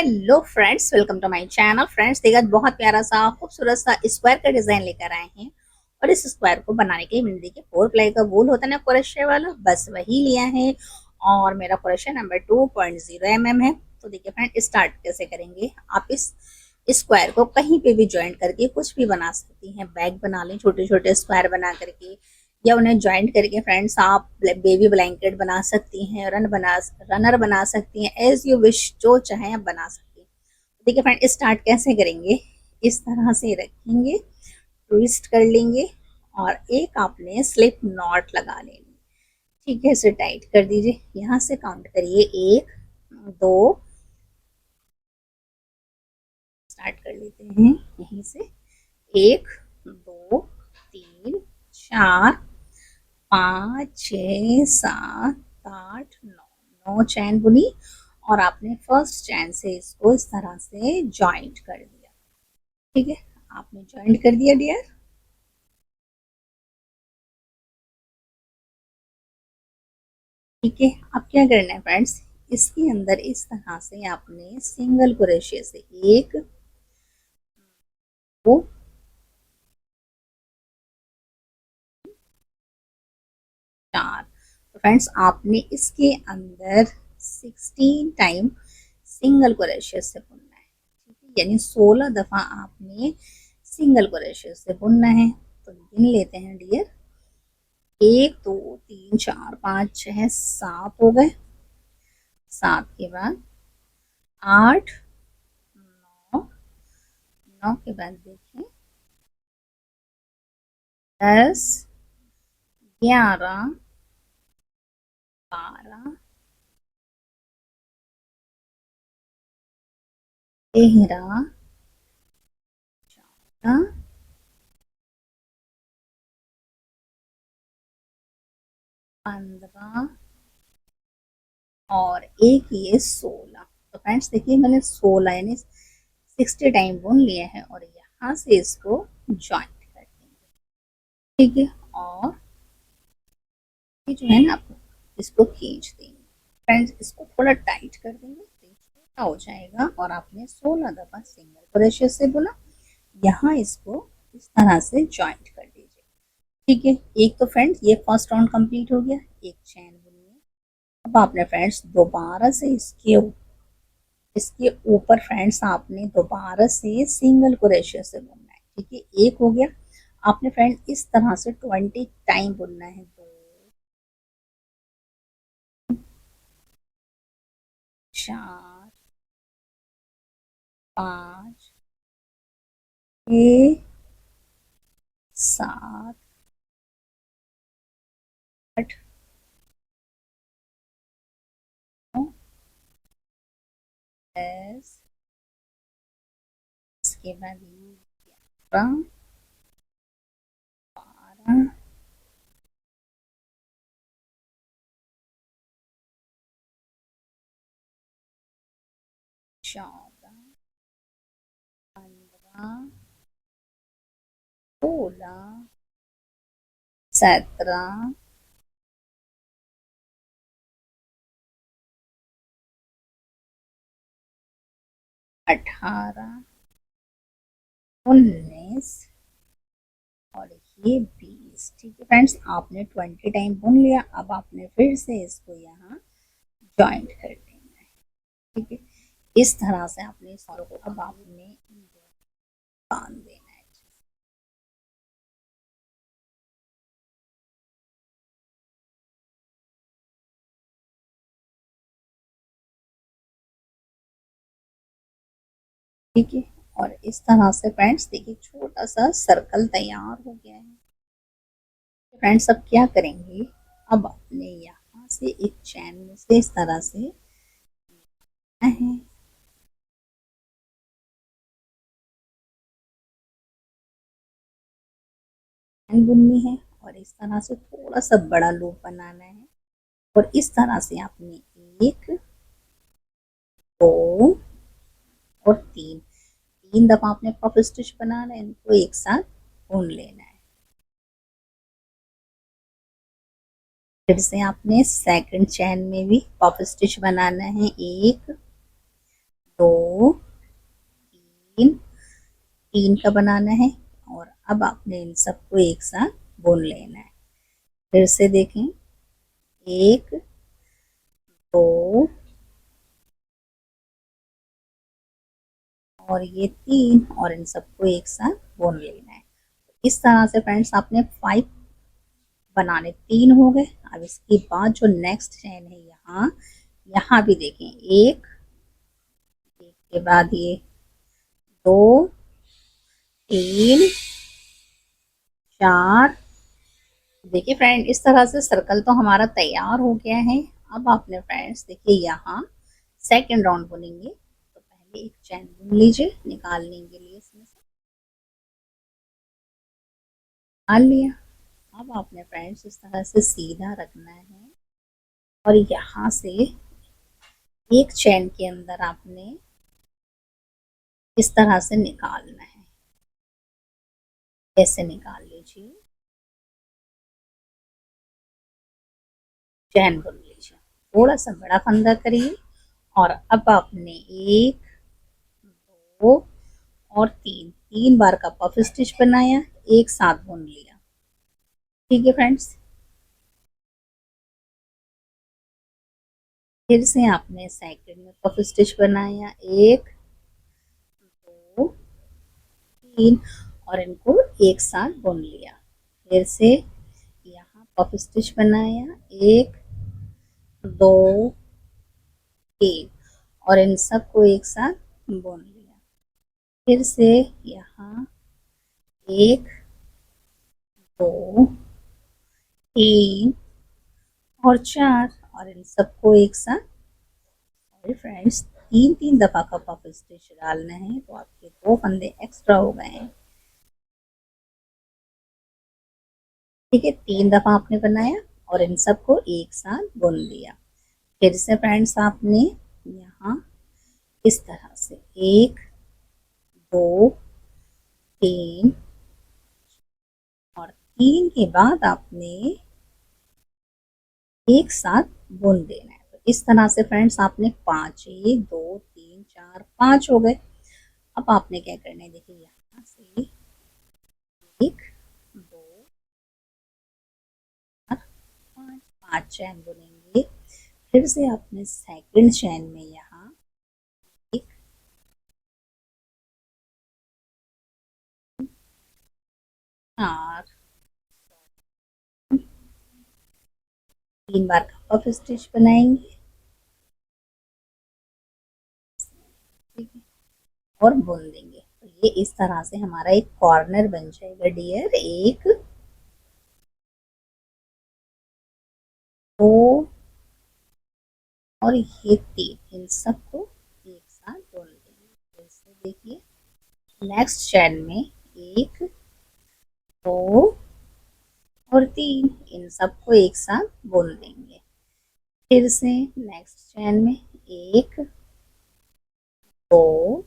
Hello friends, welcome to my channel. Friends, देखिए बहुत प्यारा सा खूबसूरत सा स्क्वायर का डिजाइन लेकर आए हैं। और इस स्क्वायर को बनाने के लिए मैंने देखिए 4 प्लाई का वूल होता है ना, क्रोशे वाला, बस वही लिया है। और मेरा क्रोशे नंबर 2.0 mm है। तो देखिए फ्रेंड, स्टार्ट कैसे करेंगे। आप इस स्क्वायर को कहीं पे भी ज्वाइंट करके कुछ भी बना सकती हैं। बैग बना लें छोटे छोटे स्क्वायर बना करके, या उन्हें ज्वाइंट करके फ्रेंड्स आप बेबी ब्लैंकेट बना सकती हैं, रनर बना सकती हैं, एज यू विश, जो चाहे आप बना सकती हैं। देखिए फ्रेंड, स्टार्ट कैसे करेंगे। इस तरह से रखेंगे, ट्विस्ट कर लेंगे और एक आपने स्लिप नॉट लगा लेनी। ठीक है, इसे टाइट कर दीजिए। यहाँ से काउंट करिए, 1 2, स्टार्ट कर लेते हैं यहीं से। 1 2 3 4 5 6 7 8 9, 9 चैन बुनी। और आपने फर्स्ट चैन से इसको इस तरह से ज्वाइंट कर दिया। ठीक है, आपने ज्वाइंट कर दिया डियर। ठीक है, अब क्या करना है फ्रेंड्स, इसके अंदर इस तरह से आपने सिंगल क्रोशे से 1 2 4, तो फ्रेंड्स आपने इसके अंदर 16 टाइम सिंगल क्रोशे से बुनना है। ठीक है, यानी 16 दफा आपने सिंगल क्रोशे से बुनना है। तो गिन लेते हैं डियर। 1 2 3 4 5 6 7 हो गए। 7 के बाद 8 9, 9 के बाद देखिए 10 11 12 13 14 15 और एक ये 16। तो फ्रेंड्स देखिए, मैंने 16 यानी 60 टाइम बुन लिया है और यहाँ से इसको ज्वाइंट कर देंगे। ठीक है, और ये जो है ना, आप इसको खींच देंगे। फ्रेंड्स, इसको थोड़ा टाइट कर देंगे तो ये छोटा हो जाएगा। और आपने 16 दफा सिंगल क्रोशे से बुना, यहाँ इसको इस तरह से ज्वाइंट कर दीजिए। ठीक है, एक तो फ्रेंड्स ये फर्स्ट राउंड कंप्लीट हो गया। एक चैन बुनी है। अब आपने फ्रेंड्स दोबारा से इसके ऊपर फ्रेंड्स आपने दोबारा से सिंगल क्रोशे से बुनना है। ठीक है, एक हो गया। आपने फ्रेंड इस तरह से 20 टाइम बुनना है। 2 4 5 6 7 8 9 10, इसके बाद ये 11 12 14 15 16 17 18 19 और ये 20। ठीक है फ्रेंड्स, आपने 20 टाइम बुन लिया। अब आपने फिर से इसको यहाँ ज्वाइंट कर देना है। ठीक है, इस तरह से आपने सॉल्व को अब आपने बांध देना है। ठीक है, और इस तरह से फ्रेंड्स देखिए छोटा सा सर्कल तैयार हो गया है। फ्रेंड्स, अब क्या करेंगे, अब आपने यहाँ से एक चैन में से इस तरह से है बुननी है। और इस तरह से थोड़ा सा बड़ा लूप बनाना है। और इस तरह से आपने 1 2 और 3, 3 दफा आपने पफ स्टिच बनाना है। इनको एक साथ बुन लेना है। फिर से आपने सेकंड चैन में भी पफ स्टिच बनाना है। 1 दो, तीन, तीन का बनाना है। और अब आपने इन सबको एक साथ बुन लेना है। फिर से देखें, एक, दो और ये तीन, और इन सबको एक साथ बुन लेना है। इस तरह से फ्रेंड्स आपने 5 बनाने, 3 हो गए। अब इसके बाद जो नेक्स्ट चेन है यहाँ, यहाँ भी देखें, एक, एक के बाद ये दो, तीन, चार। देखिए फ्रेंड, इस तरह से सर्कल तो हमारा तैयार हो गया है। अब आपने फ्रेंड्स देखिए यहाँ सेकेंड राउंड बुनेंगे, तो पहले एक चैन बुन लीजिए निकालने के लिए, इसमें से निकाल लिया। अब आपने फ्रेंड्स इस तरह से सीधा रखना है और यहाँ से एक चैन के अंदर आपने इस तरह से निकालना है। ऐसे निकाल लीजिए, चैन बुन लीजिए, थोड़ा सा बड़ा फंदा करिए। और अब आपने एक, दो और तीन, 3 बार का पफ स्टिच बनाया, एक साथ बुन लिया। ठीक है फ्रेंड्स, फिर से आपने सेकंड में पफ स्टिच बनाया, एक, दो, तीन और इनको एक साथ बुन लिया। फिर से यहाँ पफ स्टिच बनाया, एक, दो, तीन और इन सबको एक साथ बुन लिया। फिर से यहाँ एक, दो, तीन और चार और इन सबको एक साथ, सॉरी फ्रेंड्स, 3 दफा का पफ स्टिच डालना है, तो आपके 2 फंदे एक्स्ट्रा हो गए हैं। ठीक है, 3 दफा आपने बनाया और इन सबको एक साथ बुन दिया। फिर से फ्रेंड्स आपने यहाँ इस तरह से एक, दो, तीन और तीन के बाद आपने एक साथ बुन देना है। तो इस तरह से फ्रेंड्स आपने 5, 1, 2, 3, 4, 5 हो गए। अब आपने क्या करना है, देखिए यहाँ से एक, दो, पाँच, 5 चैन बुनेंगे। फिर से आपने सेकंड चैन में यहाँ एक, 4, 3 बार का पफ स्टिच बनाएंगे। ठीक है, और बुन देंगे। तो ये इस तरह से हमारा एक कॉर्नर बन जाएगा डियर। एक, दो और ये तीन, इन सबको एक साथ बुन देंगे। फिर से देखिए, नेक्स्ट चैन में एक, दो और तीन, इन सबको एक साथ बुन देंगे। फिर से नेक्स्ट चैन में एक, दो,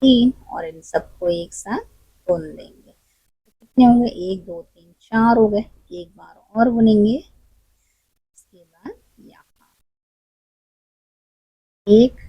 तीन और इन सबको एक साथ बुन देंगे। तो कितने होंगे, एक, दो, तीन, 4 हो गए। एक बार और बुनेंगे। इसके बाद यहाँ एक,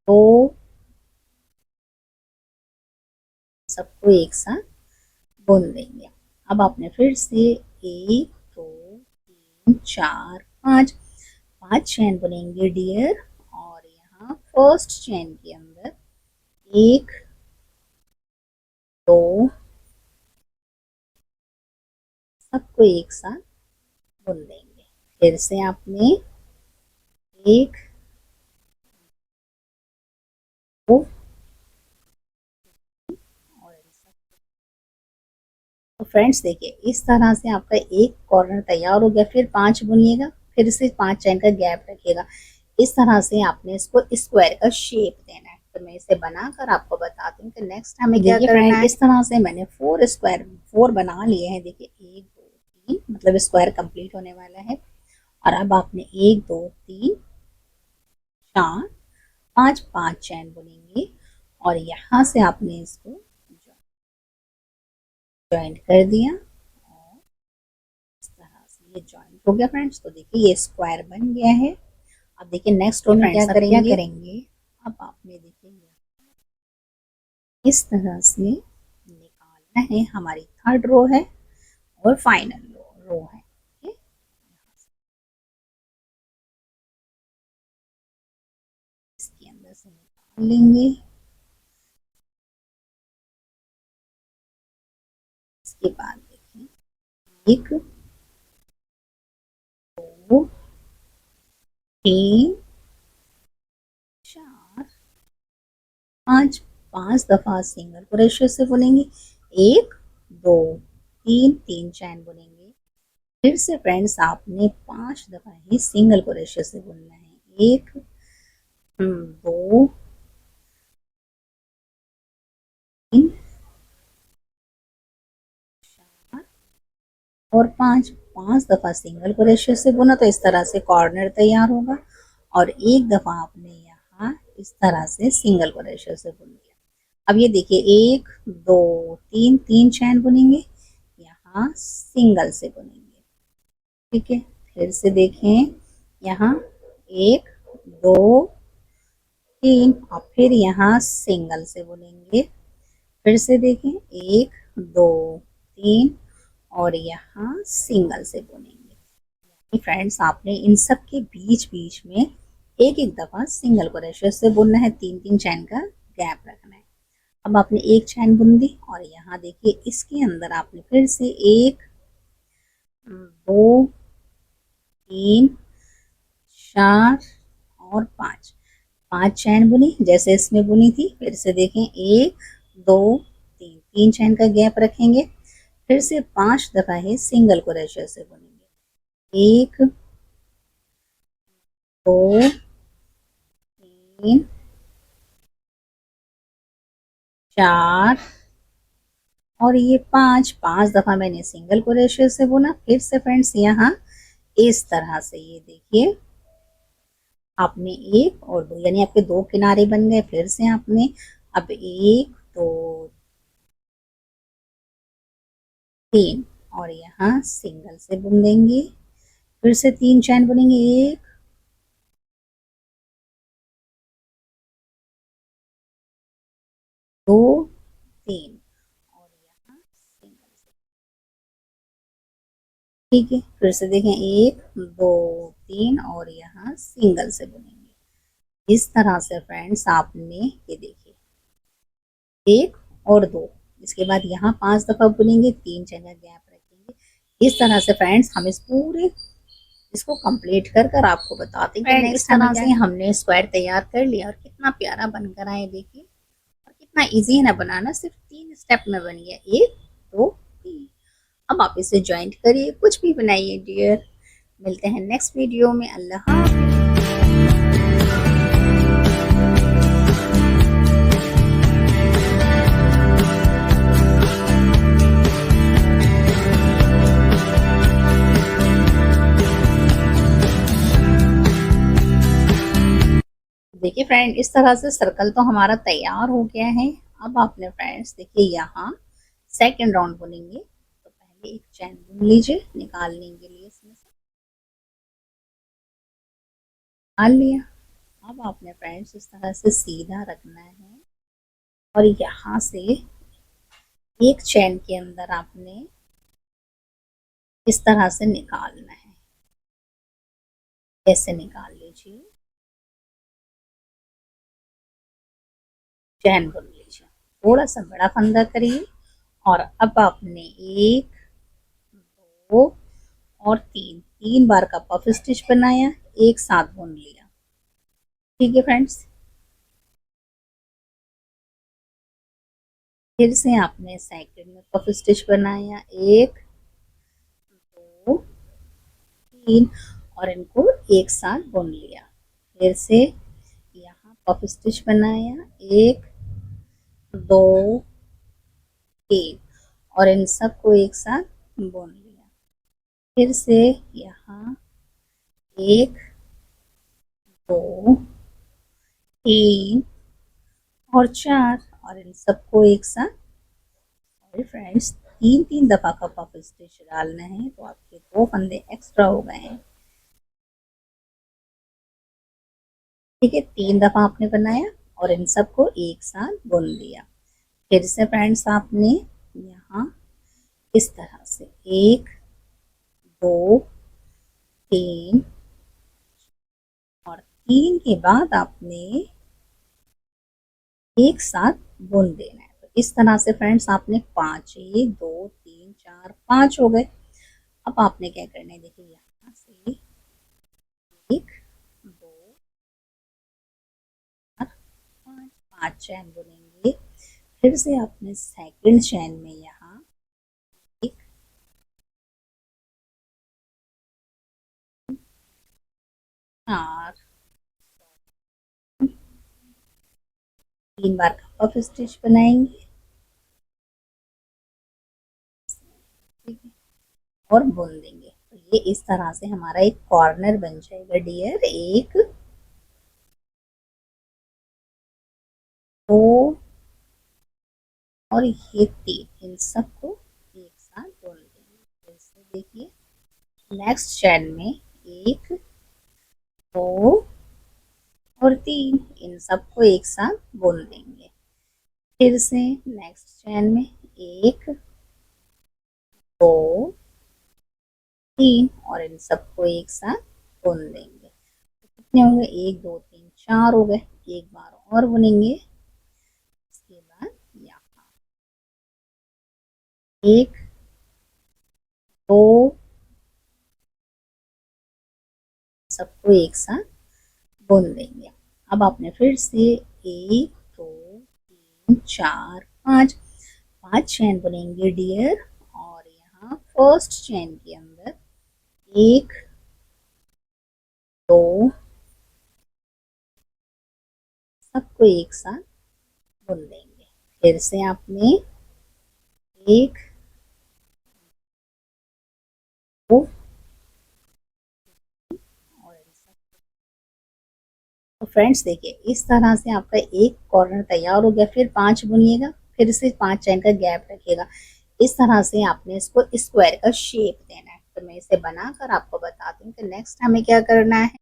दो, सबको एक साथ बुन देंगे। अब आपने फिर से एक, दो, तीन, चार, पाँच, 5 चैन बुनेंगे डियर। और यहाँ फर्स्ट चैन के अंदर एक, दो, सबको एक साथ बुन देंगे। फिर से आपने एक, दो और तो फ्रेंड्स देखिए, इस तरह से आपका एक कॉर्नर तैयार हो गया। फिर 5 बुनिएगा, फिर से 5 चैन का गैप रखिएगा। इस तरह से आपने इसको स्क्वायर का शेप देना है। तो मैं इसे बनाकर आपको बताती हूँ कि नेक्स्ट हमें क्या करना है। इस तरह से मैंने 4 स्क्वायर 4 बना लिए हैं। देखिए 1, 2, 3, मतलब स्क्वायर कंप्लीट होने वाला है। और अब आपने 1, 2, 3, 4, 5, 5 चैन बुनेंगे और यहाँ से आपने इसको ज्वाइंट कर दिया और इस तरह से ये ज्वाइंट हो गया फ्रेंड्स। तो देखिए ये स्क्वायर बन गया है। अब देखिए नेक्स्ट रो में क्या करेंगे, अब आपने देखिए इस तरह से निकालना है। हमारी थर्ड रो है और फाइनल रो है। ठीक है, इसके अंदर से निकाल लेंगे। इसके बाद देखिए 1 2 3 4 5 5 दफा सिंगल क्रोशे से बुनेंगे। 1 2 3 3 चैन बुनेंगे। फिर से फ्रेंड्स आपने 5 दफा ही सिंगल क्रोशे से बुनना है। 1 2 3 4 और 5 5 दफा सिंगल क्रोशे से बुना तो इस तरह से कॉर्नर तैयार होगा। और एक दफा आपने यहाँ इस तरह से सिंगल क्रोशे से बुन लिया। अब ये देखिए 1 2 3 3 चैन बुनेंगे, यहाँ सिंगल से बुनेंगे। ठीक है, फिर से देखें यहाँ 1 2 3 और फिर यहाँ सिंगल से बुनेंगे। फिर से देखें 1 2 3 और यहाँ सिंगल से बुनेंगे। फ्रेंड्स आपने इन सब के बीच बीच में एक एक दफा सिंगल क्रोशे से बुनना है। 3 3 चैन का गैप रखना है। अब आपने एक चैन बुन दी और यहाँ देखिए इसके अंदर आपने फिर से 1 2 3 4 और 5 5 चैन बुनी जैसे इसमें बुनी थी। फिर से देखें 1 2 3 3 चैन का गैप रखेंगे। फिर से 5 दफा ही सिंगल क्रोशे से बुनेंगे। 1 2 3 4 और ये 5 5 दफा मैंने सिंगल क्रोशे से बुना। फिर से फ्रेंड्स यहाँ इस तरह से ये देखिए आपने 1 और 2 यानी आपके 2 किनारे बन गए। फिर से आपने अब 1 2 3 और यहाँ सिंगल से बुन देंगे। फिर से 3 चैन बुनेंगे। 1 2 3 और यहाँ सिंगल से। ठीक है, फिर से देखें 1 2 3 और यहाँ सिंगल से बुनेंगे। इस तरह से फ्रेंड्स आपने ये देखिए 1 और 2 इसके बाद यहाँ 5 दफा बुनेंगे। 3 चैन का गैप रखेंगे। इस तरह से फ्रेंड्स हम इस पूरे इसको कंप्लीट कर कर आपको बताते हैं। फ्रेंड इस तरह से हमने स्क्वायर तैयार कर लिया और कितना प्यारा बनकर आए देखिए। और कितना इजी है ना बनाना, सिर्फ 3 स्टेप में बन गया। 1 2 3। अब आप इसे ज्वाइंट करिए, कुछ भी बनाइए डियर। मिलते हैं नेक्स्ट वीडियो में। अल्लाह हाफ़िज़। देखिए फ्रेंड इस तरह से सर्कल तो हमारा तैयार हो गया है। अब आपने फ्रेंड्स देखिए यहाँ सेकंड राउंड बुनेंगे तो पहले एक चैन बुन लीजिए निकालने के लिए। इसमें से निकाल लिया। अब आपने फ्रेंड्स इस तरह से सीधा रखना है और यहाँ से एक चैन के अंदर आपने इस तरह से निकालना है। ऐसे निकाल लीजिए, चैन बुन लीजिए, थोड़ा सा बड़ा फंदा करिए। और अब आपने 1 2 और 3 बार का पफ स्टिच बनाया, एक साथ बुन लिया। ठीक है फ्रेंड्स, फिर से आपने सेकंड में पफ स्टिच बनाया, 1 2 3 और इनको एक साथ बुन लिया। फिर से यहाँ पफ स्टिच बनाया, 1 2 3 और इन सबको एक साथ बुन लिया। फिर से यहाँ 1 2 3 और 4 और इन सबको एक साथ। सॉरी फ्रेंड्स, 3 दफा का पफ स्टिच डालना है तो आपके 2 फंदे एक्स्ट्रा हो गए हैं। ठीक है, 3 दफा आपने बनाया और इन सबको एक साथ बुन दिया। फिर से फ्रेंड्स आपने यहाँ इस तरह से 1 2 3 और 3 के बाद आपने एक साथ बुन देना है। तो इस तरह से फ्रेंड्स आपने 5 1 2 3 4 5 हो गए। अब आपने क्या करना है, देखिए यहाँ से 1 2 4 5 5 चैन बुनेंगे। फिर से आपने सेकंड चैन में यहाँ एक 4 3 बार का पफ स्टिच बनाएंगे, ठीक है, और बुन देंगे। तो ये इस तरह से हमारा एक कॉर्नर बन जाएगा डियर। 1 2 और ये 3, इन सबको एक साथ बुन देंगे। फिर से देखिए नेक्स्ट चैन में 1 2 और 3, इन सबको एक साथ बुन देंगे। फिर से नेक्स्ट चैन में 1 2 3 और इन सबको एक साथ बुन देंगे। तो कितने होंगे, 1 2 3 4 हो गए। एक बार और बुनेंगे। इसके बाद यहाँ 1 2 सबको एक साथ बुन देंगे। अब आपने फिर से 1 2 3 4 5 5 चैन बुनेंगे डियर। और यहाँ फर्स्ट चैन के अंदर 1 2 सबको एक साथ बुन देंगे। फिर से आपने 1 2 और तो फ्रेंड्स देखिए इस तरह से आपका एक कॉर्नर तैयार हो गया। फिर 5 बुनिएगा, फिर से 5 चैन का गैप रखिएगा। इस तरह से आपने इसको स्क्वायर का शेप देना है। तो मैं इसे बनाकर आपको बताती हूँ कि नेक्स्ट हमें क्या करना है।